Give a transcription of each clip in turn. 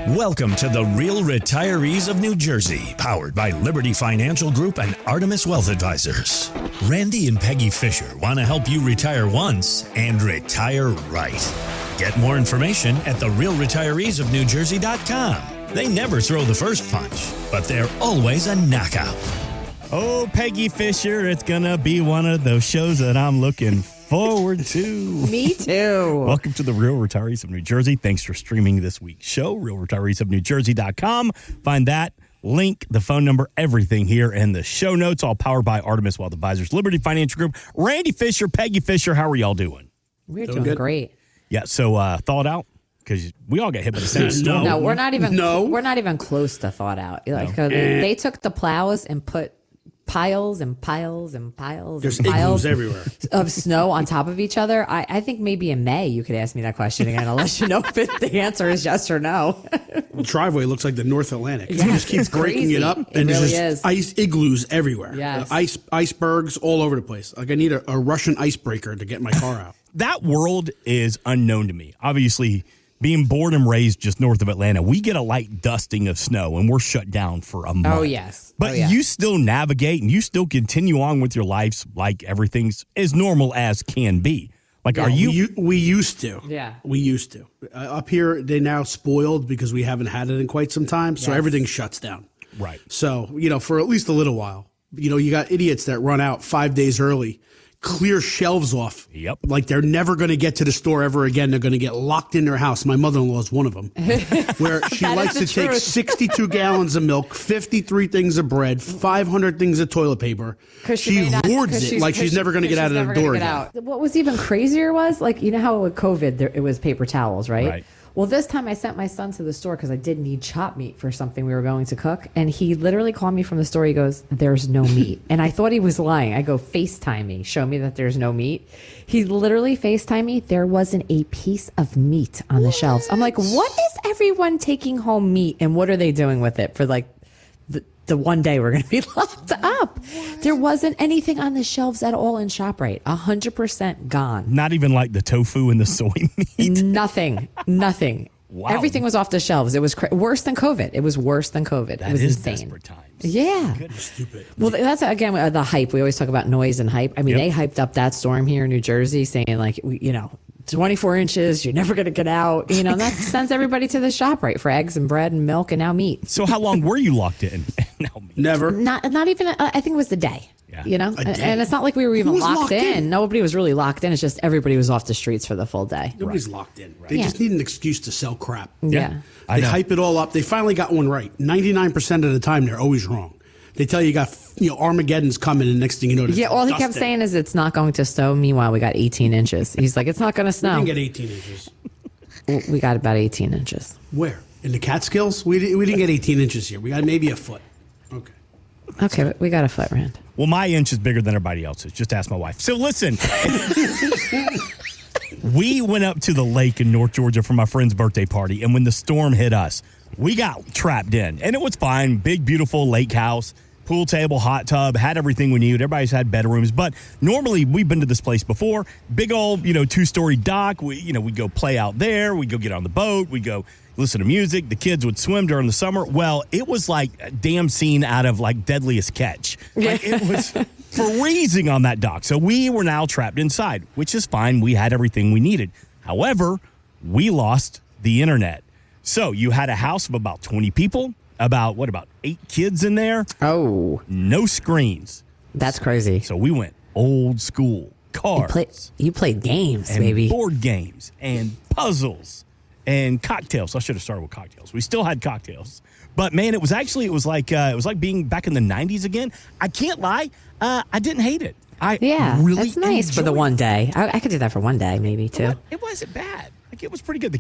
Welcome to the Real Retirees of New Jersey, powered by Liberty Financial Group and Artemis Wealth Advisors. Randy and Peggy Fisher want to help you retire once and retire right. Get more information at therealretireesofnewjersey.com. They never throw the first punch, but they're always a knockout. Oh, Peggy Fisher, it's going to be one of those shows that I'm looking forward to. Me too. Welcome to the Real Retirees of New Jersey. Thanks for streaming this week's show, realretireesofnewjersey.com. Find that link, the phone number, everything here in the show notes, all powered by Artemis Wealth Advisors, Liberty Financial Group. Randy Fisher, Peggy Fisher, how are y'all doing? We're doing great. Yeah, so thawed out? Because we all got hit by the same storm. No, we're not even. No. We're not even close to thawed out. Like they took the plows and put piles and piles and piles There's and piles everywhere of snow on top of each other. I think maybe in May you could ask me that question again, unless you know if the answer is yes or no. The driveway looks like the North Atlantic. Yeah, You just keep breaking crazy. it up, It and really there's just is. ice igloos everywhere. Yes. Icebergs all over the place. Like I need a Russian icebreaker to get my car out. That world is unknown to me. Obviously, being born and raised just north of Atlanta, we get a light dusting of snow and we're shut down for a month. Oh, yes. But you still navigate and you still continue on with your lives like everything's as normal as can be. Like, are you? We used to. Yeah. We used to. Up here, they now spoiled because we haven't had it in quite some time. So Yes. everything shuts down. Right. So, for at least a little while, you got idiots that run out 5 days early, clear shelves off. Yep. Like they're never going to get to the store ever again. They're going to get locked in their house. My mother-in-law is one of them, where she likes to take 62 gallons of milk, 53 things of bread, 500 things of toilet paper. She hoards it like she's never going to get out of the door again. What was even crazier was, like, you know how with COVID, it was paper towels, right? Right. Well, this time I sent my son to the store because I did need chopped meat for something we were going to cook. And he literally called me from the store. He goes, "There's no meat." And I thought he was lying. I go, "FaceTime me. Show me that there's no meat." He literally FaceTime me. There wasn't a piece of meat on the shelves. I'm like, what is everyone taking home meat? And what are they doing with it for, like, the one day we're going to be locked up? There wasn't anything on the shelves at all in ShopRite. 100% gone. Not even like the tofu and the soy meat. Nothing. Wow. Everything was off the shelves. It was worse than COVID. It was worse than COVID. That it was is insane. desperate times. Yeah. Stupid. Well, that's, again, the hype. We always talk about noise and hype. I mean, They hyped up that storm here in New Jersey, saying, like, 24 inches, you're never going to get out. And that sends everybody to the ShopRite for eggs and bread and milk and now meat. So how long were you locked in? Never. Not even, I think it was the day. Yeah. And it's not like we were even was locked locked in. in? Nobody was really locked in. It's just everybody was off the streets for the full day. Nobody's locked in. They just need an excuse to sell crap. Yeah. They hype it all up. They finally got one right. 99% of the time, they're always wrong. They tell you got Armageddon's coming, and next thing you know, Yeah, all he kept saying is it's not going to snow. Meanwhile, we got 18 inches. He's like, it's not going to We snow. didn't get 18 inches. We got about 18 inches. Where? In the Catskills? We didn't get 18 inches here. We got maybe a foot. Okay. Okay, but we got a foot, Rand. Well, my inch is bigger than everybody else's. Just ask my wife. So listen, we went up to the lake in North Georgia for my friend's birthday party, and when the storm hit us, we got trapped in, and it was fine. Big, beautiful lake house, pool table, hot tub, had everything we needed. Everybody's had bedrooms, but normally we've been to this place before. Big old, 2-story dock. We'd go play out there. We'd go get on the boat. We'd go listen to music. The kids would swim during the summer. Well, it was like a damn scene out of like Deadliest Catch. Like, it was freezing on that dock. So we were now trapped inside, which is fine. We had everything we needed. However, we lost the internet. So you had a house of about 20 people, about 8 kids in there? Oh. No screens. That's crazy. So we went old school, cards. You played games, and baby. board games and puzzles and cocktails. I should have started with cocktails. We still had cocktails. But man, it was like being back in the 90s again. I can't lie. I didn't hate it. Really that's nice for the one day. I could do that for one day, maybe two. It wasn't bad. Like, it was pretty good.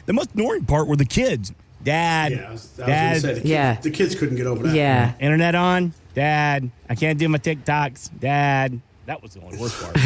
The most annoying part were the kids. Dad, Yeah, I was Dad, going to say, the kids couldn't get over that. Yeah. Internet on? Dad, I can't do my TikToks. Dad. That was the only worst part.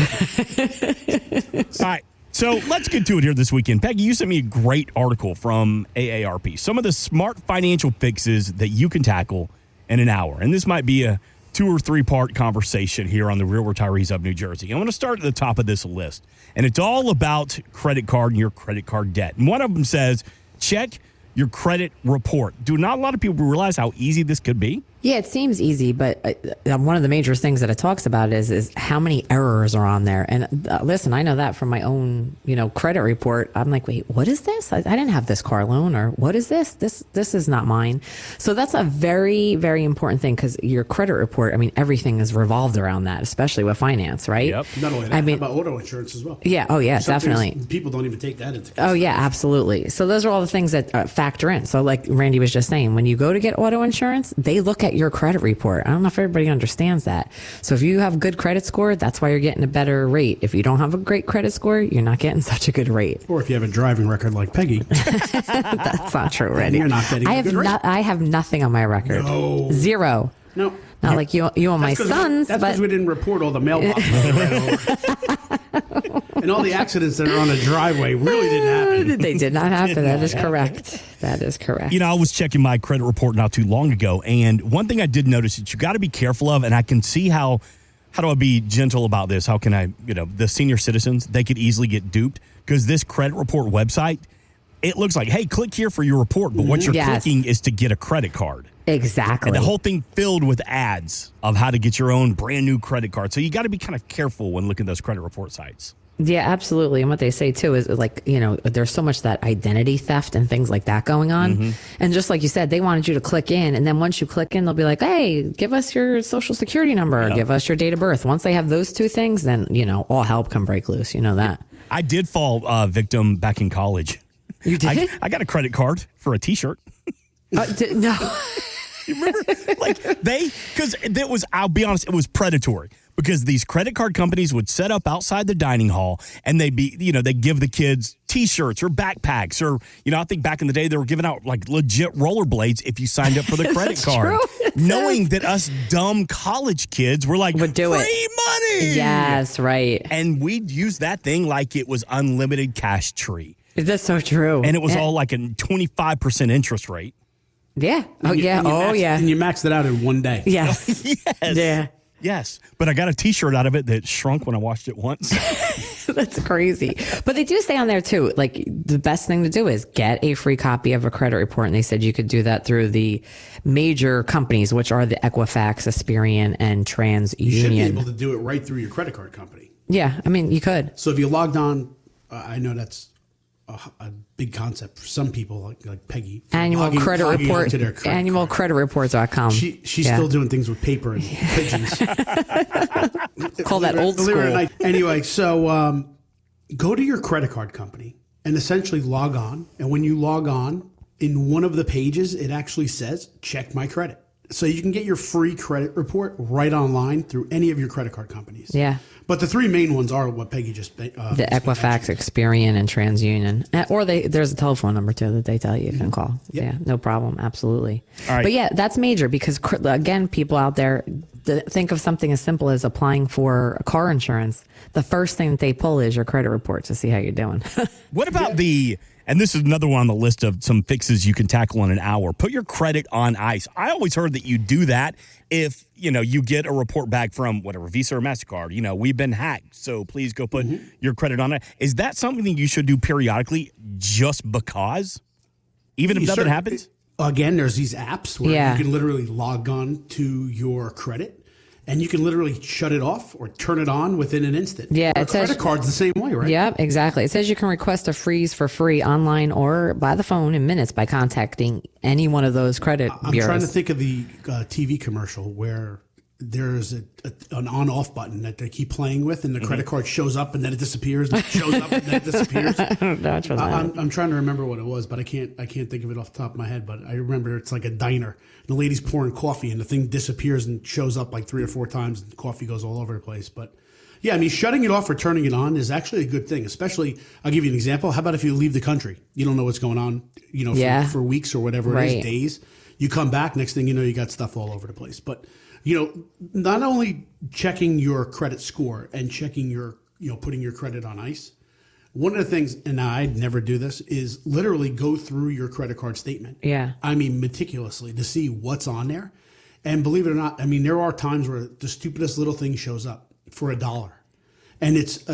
All right. So let's get to it here this weekend. Peggy, you sent me a great article from AARP. Some of the smart financial fixes that you can tackle in an hour. And this might be a 2 or 3 part conversation here on the Real Retirees of New Jersey. I'm going to start at the top of this list. And it's all about credit card and your credit card debt. And one of them says, check your credit report. Do not a lot of people realize how easy this could be? Yeah, it seems easy, but one of the major things that it talks about is how many errors are on there. And listen, I know that from my own, credit report. I'm like, wait, what is this? I didn't have this car loan, or what is this? This is not mine. So that's a very, very important thing, because your credit report, I mean, everything is revolved around that, especially with finance, right? Yep. Not only that, how about auto insurance as well. Yeah. Oh, yeah, Some definitely. things people don't even take that into Oh, yeah, absolutely. So those are all the things that factor in. So like Randy was just saying, when you go to get auto insurance, they look at your credit report. I don't know if everybody understands that. So if you have good credit score, that's why you're getting a better rate. If you don't have a great credit score, you're not getting such a good rate. Or if you have a driving record like Peggy. That's not true, Randy. You're not getting a good rate. I have nothing on my record. No. Zero. No. Not like you and my sons. That's because we didn't report all the mailboxes. And all the accidents that are on the driveway really didn't happen. They did not happen. That is correct. That is correct. I was checking my credit report not too long ago, and one thing I did notice that you got to be careful of, and I can see how do I be gentle about this? How can I, the senior citizens, they could easily get duped, because this credit report website, it looks like, hey, click here for your report, but what you're clicking is to get a credit card. Exactly. And the whole thing filled with ads of how to get your own brand new credit card. So you got to be kind of careful when looking at those credit report sites. Yeah, absolutely. And what they say too is like, there's so much that identity theft and things like that going on. Mm-hmm. And just like you said, they wanted you to click in. And then once you click in, they'll be like, hey, give us your social security number, or give us your date of birth. Once they have those two things, then, all hell can break loose. You know that. I did fall victim back in college. You did? I got a credit card for a T-shirt. No. You remember? Because I'll be honest, it was predatory. Because these credit card companies would set up outside the dining hall, and they give the kids T-shirts or backpacks, or I think back in the day they were giving out like legit rollerblades if you signed up for the credit card, knowing that us dumb college kids were like, would do free it. money. Yes, right. And we'd use that thing like it was unlimited cash tree. That's so true. And it was all like a 25% interest rate. Yeah. Oh, yeah. Oh, yeah. And you maxed it out in one day. Yes. Yes. Yeah. Yes, but I got a T-shirt out of it that shrunk when I washed it once. That's crazy. But they do say on there, too, like the best thing to do is get a free copy of a credit report. And they said you could do that through the major companies, which are the Equifax, Experian, and TransUnion. You should be able to do it right through your credit card company. Yeah, I mean, you could. So if you logged on, I know that's a big concept for some people, like Peggy. Annual credit report. Annualcreditreport.com. She's still doing things with paper and pigeons. Call that old school. Anyway, so go to your credit card company and essentially log on. And when you log on, in one of the pages, it actually says, check my credit. So you can get your free credit report right online through any of your credit card companies. Yeah. But the three main ones are what Peggy just the Equifax, Experian, and TransUnion. Or there's a telephone number, too, that they tell you can call. Yep. Yeah, no problem. Absolutely. All right. But, yeah, that's major because, again, people out there think of something as simple as applying for car insurance. The first thing that they pull is your credit report to see how you're doing. What about and this is another one on the list of some fixes you can tackle in an hour. Put your credit on ice. I always heard that you do that if, you get a report back from whatever, Visa or MasterCard. We've been hacked, so please go put your credit on it. Is that something that you should do periodically just because? Even if nothing happens? Again, there's these apps where you can literally log on to your credit. And you can literally shut it off or turn it on within an instant. Yeah, it says credit card's the same way, right? Yeah, exactly. It says you can request a freeze for free online or by the phone in minutes by contacting any one of those credit bureaus. I'm trying to think of the TV commercial where there's an on-off button that they keep playing with, and the credit card shows up and then it disappears, and it shows up and then it disappears. I don't know which one that is. I'm trying to remember what it was, but I can't think of it off the top of my head. But I remember it's like a diner. The lady's pouring coffee, and the thing disappears and shows up like 3 or 4 times, and the coffee goes all over the place. But yeah, I mean, shutting it off or turning it on is actually a good thing. Especially, I'll give you an example. How about if you leave the country? You don't know what's going on, for weeks or whatever it is, days. You come back, next thing you know, you got stuff all over the place. But not only checking your credit score and checking your, putting your credit on ice. One of the things, and I'd never do this, is literally go through your credit card statement. Yeah. I mean, meticulously to see what's on there. And believe it or not, I mean, there are times where the stupidest little thing shows up for $1. And it's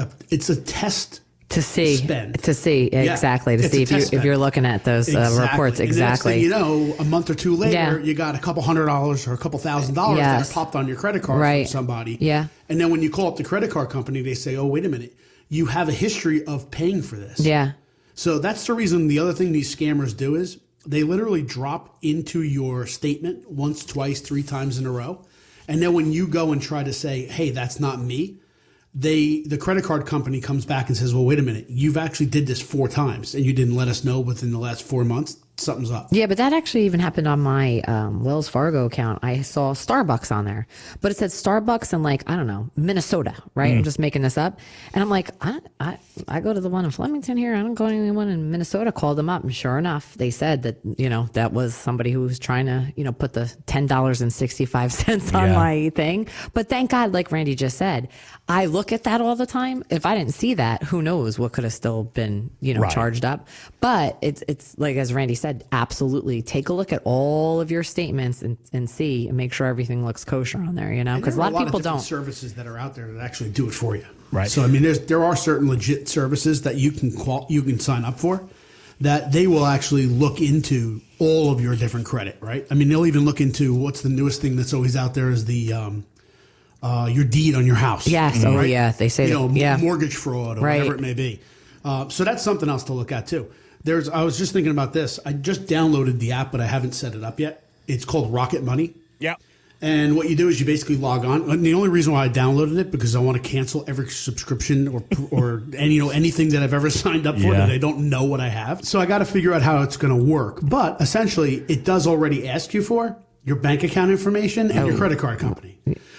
a test to see spend. exactly to It's see a test if you're spend. looking at those reports. And the next thing Exactly. you know, a month or two later, Yeah. you got a couple $100 or a couple $1,000 Yes. that popped on your credit card Right. from somebody. Yeah. And then when you call up the credit card company, they say, "Oh, wait a minute, you have a history of paying for this." Yeah. So that's the reason. The other thing these scammers do is they literally drop into your statement once, twice, 3 times in a row. And then when you go and try to say, "Hey, that's not me," the credit card company comes back and says, "Well, wait a minute, you've actually did this 4 times and you didn't let us know within the last 4 months. Something's up." Yeah, but that actually even happened on my Wells Fargo account. I saw Starbucks on there, but it said Starbucks in like, I don't know, Minnesota, right? I'm just making this up. And I'm like, I go to the one in Flemington here. I don't go to anyone in Minnesota. Called them up. And sure enough, they said that, that was somebody who was trying to, put the $10.65 on my thing. But thank God, like Randy just said, I look at that all the time. If I didn't see that, who knows what could have still been, Right. charged up. But it's like, as Randy said, absolutely take a look at all of your statements and see and make sure everything looks kosher on there, And because a there are lot of people different don't. services that are out there that actually do it for you. Right. So I mean, there are certain legit services that you can sign up for, that they will actually look into all of your different credit. Right. I mean, they'll even look into what's the newest thing that's always out there is the your deed on your house. Yes. Oh, yeah. They say mortgage fraud or Right. whatever it may be. So that's something else to look at too. I was just thinking about this. I just downloaded the app, but I haven't set it up yet. It's called Rocket Money. Yep. And what you do is you basically log on. And the only reason why I downloaded it because I want to cancel every subscription or anything that I've ever signed up for that I don't know what I have. So I got to figure out how it's going to work. But essentially, it does already ask you for your bank account information and your credit card company.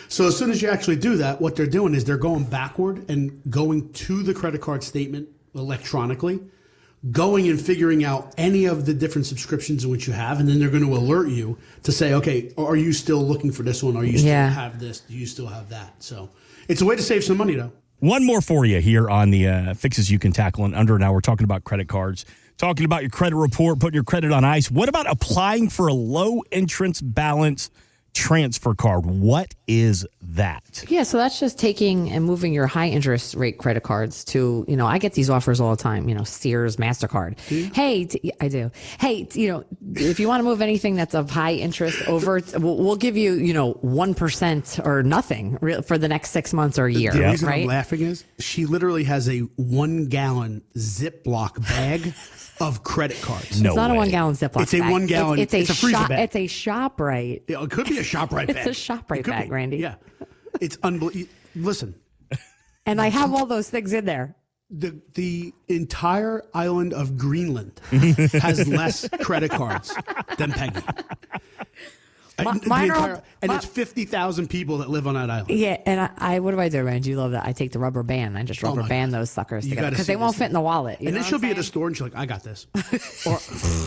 So as soon as you actually do that, what they're doing is they're going backward and going to the credit card statement electronically, going and figuring out any of the different subscriptions in which you have, and then they're going to alert you to say, okay, are you still looking for this one? Are you still have this? Do you still have that? So it's a way to save some money, though. One more for you here on the fixes you can tackle in under an hour. We're talking about credit cards, talking about your credit report, putting your credit on ice. What about applying for a low entrance balance transfer card? What is that? Yeah, so that's just taking and moving your high interest rate credit cards to, I get these offers all the time, Sears, MasterCard. Hey, I do. Hey, if you want to move anything that's of high interest over, we'll give you, 1% or nothing for the next 6 months or a year. The reason right? I'm laughing is she literally has a 1 gallon Ziploc bag of credit cards. No It's not way. a 1 gallon Ziploc It's a bag. 1 gallon. It's a freezer shop. bag. It's a ShopRite. It could be a ShopRite bag. It's a ShopRite It could bag, be. Randy. Yeah. It's unbelievable. Listen, And I have all those things in there. the entire island of Greenland has less credit cards than Peggy. Mine are- It's 50,000 people that live on that island. Yeah, and I what do I do, Randy? You love that. I take the rubber band. I just rubber my band God. those suckers You together gotta because see they won't this. fit in the wallet. You And know then what she'll I'm be at the saying? store and she's like, I got this. Or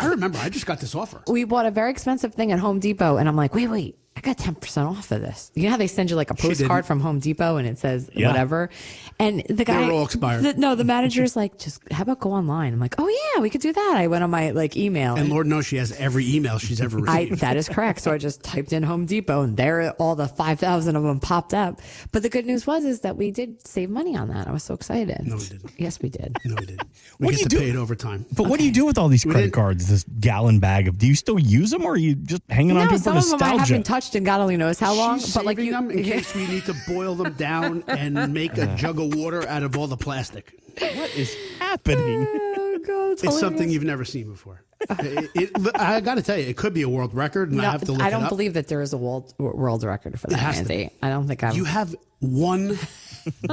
I remember, I just got this offer. We bought a very expensive thing at Home Depot, and I'm like, wait, I got 10% off of this. You know how they send you like a postcard didn't. from Home Depot and it says Yeah. whatever? And the guy, were all expired. the manager's like, just how about go online? I'm like, oh yeah, we could do that. I went on my email. And Lord knows she has every email she's ever received. That is correct. So I just typed in Home Depot, and there all the 5,000 of them popped up. But the good news is that we did save money on that. I was so excited. No, we didn't. Yes, we did. No, we didn't. We What do get you to do? pay it over time. But what do you do with all these credit didn't- cards? This gallon bag of? Do you still use them, or are you just hanging on to No, them for some of them I nostalgia? haven't touched in God only knows how long. She's But like saving you, them in case we need to boil them down and make a jug of water out of all the plastic. What is happening? oh God, It's something you've never seen before. I got to tell you, it could be a world record, and I have to look I it don't up. believe that there is a world record for that, has to be. Randy. I don't think I'm. You have 1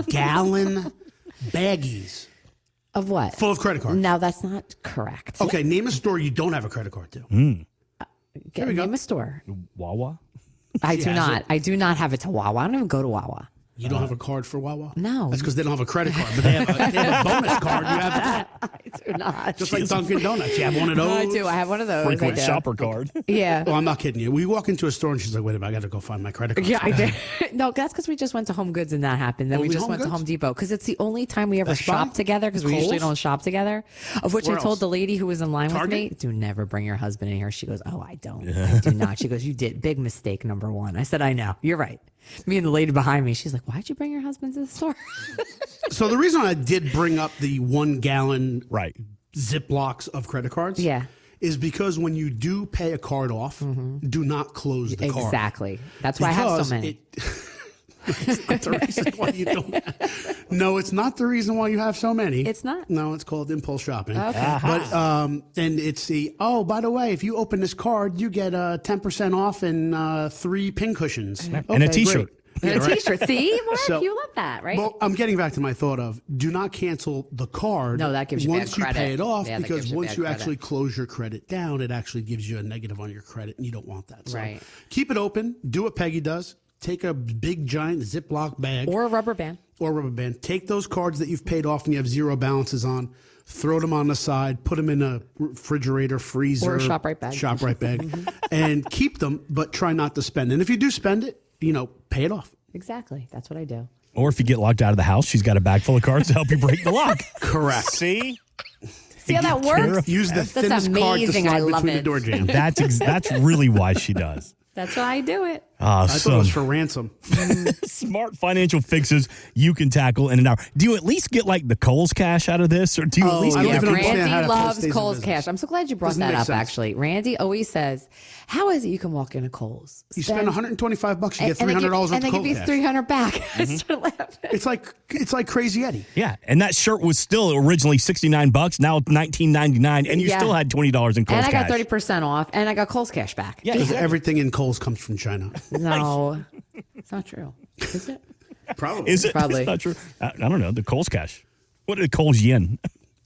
gallon baggies Of what? full of credit cards. Now that's not correct. Okay, name a store you don't have a credit card to. Get we go. name a store. Wawa? I do has not. it. I do not have it to Wawa. I don't even go to Wawa. You don't have a card for Wawa? No. That's because they don't have a credit card, but they have a bonus card. You have that. I do not. Just like Dunkin' Donuts. You have one of those. I do. I have one of those. I Frequent do. shopper card. Yeah. Well, I'm not kidding you. We walk into a store and she's like, wait a minute, I got to go find my credit card. Yeah, I did. No, that's because we just went to Home Goods and that happened. Then we Only just Home went to Goods? Home Depot because it's the only time we ever Best Buy? shop together because we usually Kohl's? don't shop together. Of which Where I told else? the lady who was in line Target? with me, do never bring your husband in here. She goes, oh, I don't. I do not. She goes, you did. Big mistake, number one. I said, I know. You're right. Me and the lady behind me, she's like, why'd you bring your husband to the store? So the reason I did bring up the 1 gallon Right. Ziplocs of credit cards is because when you do pay a card off, do not close the card. Exactly. That's why I have so many. It's not the reason why you don't. No, it's not the reason why you have so many. It's not? No, it's called impulse shopping. Okay. But and it's by the way, if you open this card, you get 10% off and 3 pin cushions. And a T-shirt. Great. And a T-shirt. See, Mark, So- you love that, right? Well, I'm getting back to my thought of do not cancel the card. No, that gives you bad once you credit. pay it off, Yeah, that because gives you once bad you credit. actually close your credit down, it actually gives you a negative on your credit, and you don't want that. So Right. keep it open. Do what Peggy does. Take a big giant Ziploc bag or a rubber band. Take those cards that you've paid off and you have 0 balances on. Throw them on the side. Put them in a refrigerator, freezer, Or a ShopRite bag. ShopRite bag, and keep them. But try not to spend. And if you do spend it, pay it off. Exactly. That's what I do. Or if you get locked out of the house, she's got a bag full of cards to help you break the lock. Correct. See? See how that works? Use the thinnest card to amazing. slide I love between the it. door jam. That's really why she does. That's why I do it. I thought it was for ransom. Smart financial fixes you can tackle in an hour. Do you at least get like the Kohl's cash out of this, or do you at least I get? don't even understand how Randy that loves stays in Kohl's business. cash. I'm so glad you brought Doesn't that make up, sense. actually. Randy always says, how is it you can walk into Kohl's? You spend $125, you get $300 worth and they of give you Kohl's cash. $300 back. I started laughing. It's like Crazy Eddie. Yeah, and that shirt was still originally $69. Now it's $19.99, and you Yeah. still had $20 in Kohl's And I got cash. 30% off, and I got Kohl's cash back. Yeah, Because everything in Kohl's comes from China. No, it's not true. Is it? Probably. Is it? Probably. It's not true. I don't know. The Kohl's cash. What is Kohl's yen?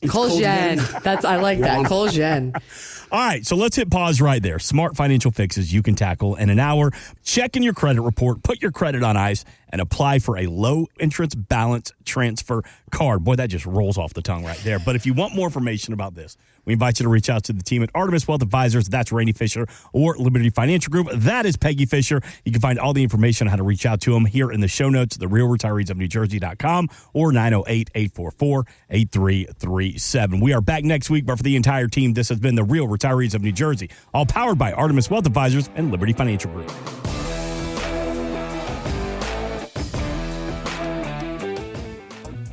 Kohl's yen. I like that. Kohl's yen. All right, so let's hit pause right there. Smart financial fixes you can tackle in an hour. Check in your credit report, put your credit on ice, and apply for a low interest balance transfer card. Boy, that just rolls off the tongue right there. But if you want more information about this, we invite you to reach out to the team at Artemis Wealth Advisors. That's Randy Fisher, or Liberty Financial Group. That is Peggy Fisher. You can find all the information on how to reach out to them here in the show notes, therealretireesofnewjersey.com or 908-844-8337. We are back next week, but for the entire team, this has been the Real Retirees of New Jersey, all powered by Artemis Wealth Advisors and Liberty Financial Group.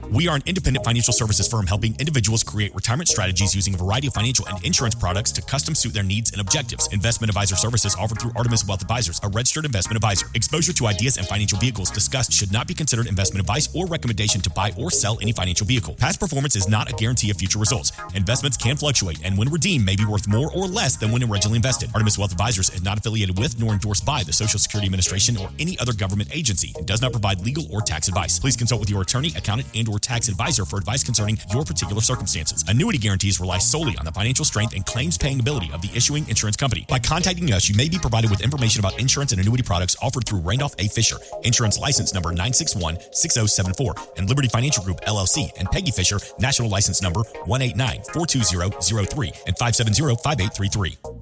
We are an independent financial services firm helping individuals create retirement strategies using a variety of financial and insurance products to custom suit their needs and objectives. Investment advisor services offered through Artemis Wealth Advisors, a registered investment advisor. Exposure to ideas and financial vehicles discussed should not be considered investment advice or recommendation to buy or sell any financial vehicle. Past performance is not a guarantee of future results. Investments can fluctuate and when redeemed may be worth more or less than when originally invested. Artemis Wealth Advisors is not affiliated with nor endorsed by the Social Security Administration or any other government agency and does not provide legal or tax advice. Please consult with your attorney, accountant, and or tax advisor for advice concerning your particular circumstances. Annuity guarantees rely solely on the financial strength and claims paying ability of the issuing insurance company. By contacting us, you may be provided with information about insurance and annuity products offered through Randolph A. Fisher, insurance license number 9616074, and Liberty Financial Group, LLC, and Peggy Fisher, national license number 189-42003 and 570-5833.